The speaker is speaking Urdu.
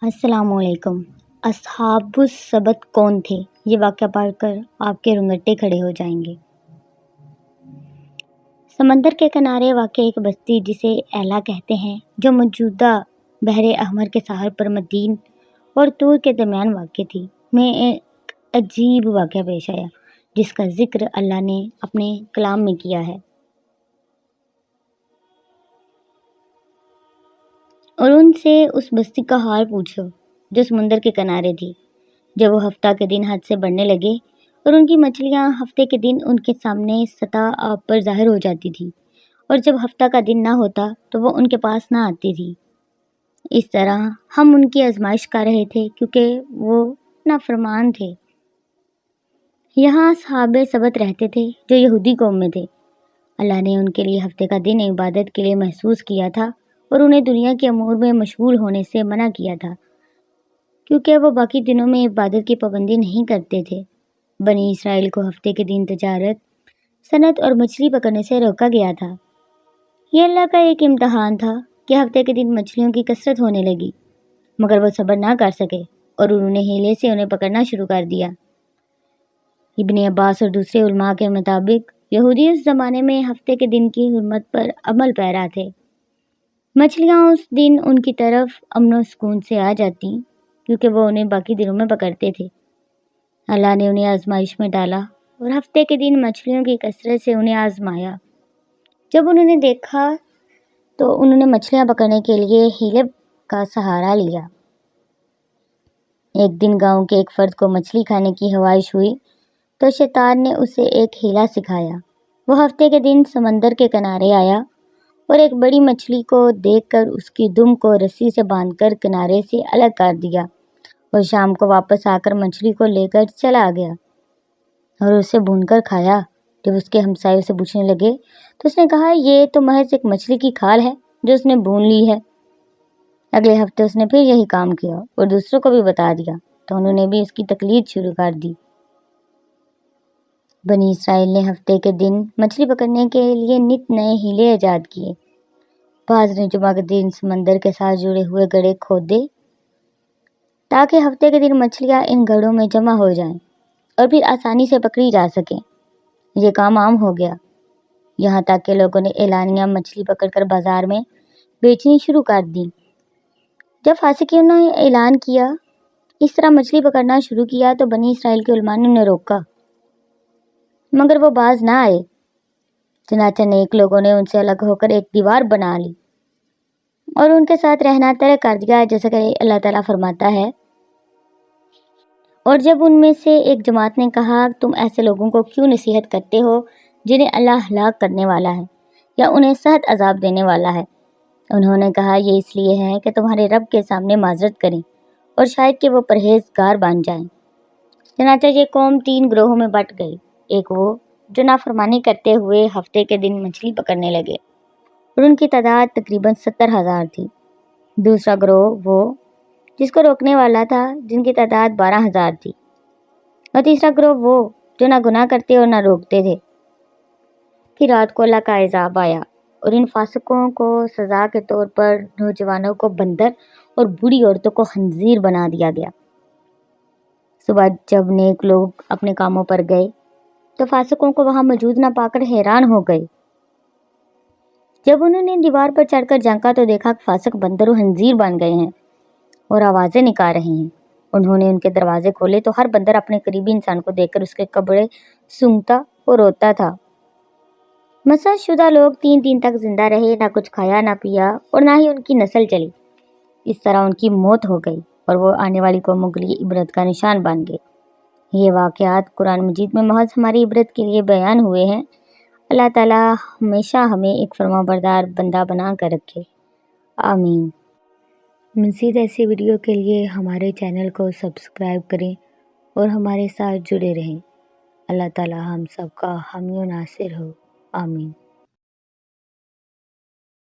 السلام علیکم۔ اصحاب السبت کون تھے؟ یہ واقعہ پڑھ کر آپ کے رونگٹے کھڑے ہو جائیں گے۔ سمندر کے کنارے واقع ایک بستی جسے ایلا کہتے ہیں، جو موجودہ بحر احمر کے ساحل پر مدین اور طور کے درمیان واقع تھی، میں ایک عجیب واقعہ پیش آیا جس کا ذکر اللہ نے اپنے کلام میں کیا ہے۔ اور ان سے اس بستی کا حال پوچھو جو سمندر کے کنارے تھی۔ جب وہ ہفتہ کے دن حد سے بڑھنے لگے اور ان کی مچھلیاں ہفتے کے دن ان کے سامنے سطح آب پر ظاہر ہو جاتی تھی، اور جب ہفتہ کا دن نہ ہوتا تو وہ ان کے پاس نہ آتی تھی۔ اس طرح ہم ان کی آزمائش کر رہے تھے کیونکہ وہ نافرمان تھے۔ یہاں اصحاب سبت رہتے تھے جو یہودی قوم میں تھے۔ اللہ نے ان کے لیے ہفتے کا دن عبادت کے لیے محسوس کیا تھا اور انہیں دنیا کے امور میں مشغول ہونے سے منع کیا تھا، کیونکہ وہ باقی دنوں میں عبادت کی پابندی نہیں کرتے تھے۔ بنی اسرائیل کو ہفتے کے دن تجارت، صنعت اور مچھلی پکڑنے سے روکا گیا تھا۔ یہ اللہ کا ایک امتحان تھا کہ ہفتے کے دن مچھلیوں کی کثرت ہونے لگی، مگر وہ صبر نہ کر سکے اور انہوں نے ہیلے سے انہیں پکڑنا شروع کر دیا۔ ابن عباس اور دوسرے علماء کے مطابق یہودی اس زمانے میں ہفتے کے دن کی حرمت پر عمل پیرا تھے۔ مچھلیاں اس دن ان کی طرف امن و سکون سے آ جاتی کیونکہ وہ انہیں باقی دنوں میں پکڑتے تھے۔ اللہ نے انہیں آزمائش میں ڈالا اور ہفتے کے دن مچھلیوں کی کثرت سے انہیں آزمایا۔ جب انہوں نے دیکھا تو انہوں نے مچھلیاں پکڑنے کے لیے ہیلے کا سہارا لیا۔ ایک دن گاؤں کے ایک فرد کو مچھلی کھانے کی خواہش ہوئی تو شیطان نے اسے ایک ہیلا سکھایا۔ وہ ہفتے کے دن سمندر کے کنارے آیا اور ایک بڑی مچھلی کو دیکھ کر اس کی دم کو رسی سے باندھ کر کنارے سے الگ کر دیا اور شام کو واپس آ کر مچھلی کو لے کر چلا گیا اور اسے بھون کر کھایا۔ جب اس کے ہمسائے اسے پوچھنے لگے تو اس نے کہا، یہ تو محض ایک مچھلی کی کھال ہے جو اس نے بھون لی ہے۔ اگلے ہفتے اس نے پھر یہی کام کیا اور دوسروں کو بھی بتا دیا تو انہوں نے بھی اس کی تقلید شروع کر دی۔ بنی اسرائیل نے ہفتے کے دن مچھلی پکڑنے کے لیے نت نئے ہیلے ایجاد کیے۔ بعض نے جمعہ کے دن سمندر کے ساتھ جڑے ہوئے گڑھے کھودے تاکہ ہفتے کے دن مچھلیاں ان گڑھوں میں جمع ہو جائیں اور پھر آسانی سے پکڑی جا سکیں۔ یہ کام عام ہو گیا، یہاں تک کہ لوگوں نے اعلانیہ مچھلی پکڑ کر بازار میں بیچنی شروع کر دی۔ جب فاسقین نے اعلان کیا اس طرح مچھلی پکڑنا شروع کیا تو بنی اسرائیل کے علماء نے انہیں روکا، مگر وہ باز نہ آئے۔ چنانچہ نیک لوگوں نے ان سے الگ ہو کر ایک دیوار بنا لی اور ان کے ساتھ رہنا طے کر دیا، جیسا کہ اللہ تعالیٰ فرماتا ہے۔ اور جب ان میں سے ایک جماعت نے کہا، تم ایسے لوگوں کو کیوں نصیحت کرتے ہو جنہیں اللہ ہلاک کرنے والا ہے یا انہیں سخت عذاب دینے والا ہے؟ انہوں نے کہا، یہ اس لیے ہے کہ تمہارے رب کے سامنے معذرت کریں اور شاید کہ وہ پرہیزگار بن جائیں۔ چنانچہ یہ قوم 3 گروہوں میں بٹ گئی۔ ایک وہ جو نافرمانی کرتے ہوئے ہفتے کے دن مچھلی پکڑنے لگے اور ان کی تعداد تقریباً 70,000 تھی۔ دوسرا گروہ وہ جس کو روکنے والا تھا، جن کی تعداد 12,000 تھی۔ اور تیسرا گروہ وہ جو نہ گناہ کرتے اور نہ روکتے تھے۔ پھر رات کو اللہ کا عذاب آیا اور ان فاسقوں کو سزا کے طور پر نوجوانوں کو بندر اور بوڑھی عورتوں کو خنزیر بنا دیا گیا۔ صبح جب نیک لوگ اپنے کاموں پر گئے تو فاسقوں کو وہاں موجود نہ پا کر حیران ہو گئے۔ جب انہوں نے دیوار پر چڑھ کر جھانکا تو دیکھا کہ فاسق بندر و خنزیر بن گئے ہیں اور آوازیں نکال رہے ہیں۔ انہوں نے ان کے دروازے کھولے تو ہر بندر اپنے قریبی انسان کو دیکھ کر اس کے قبرے سونگھتا اور روتا تھا۔ مسحت شدہ لوگ 3 دن تک زندہ رہے، نہ کچھ کھایا نہ پیا اور نہ ہی ان کی نسل چلی۔ اس طرح ان کی موت ہو گئی اور وہ آنے والی قوموں کے لیے عبرت کا نشان بن گئے۔ یہ واقعات قرآن مجید میں محض ہماری عبرت کے لیے بیان ہوئے ہیں۔ اللہ تعالیٰ ہمیشہ ہمیں ایک فرمانبردار بندہ بنا کر رکھے، آمین۔ مزید ایسی ویڈیو کے لیے ہمارے چینل کو سبسکرائب کریں اور ہمارے ساتھ جڑے رہیں۔ اللہ تعالیٰ ہم سب کا حامی و ناصر ہو، آمین۔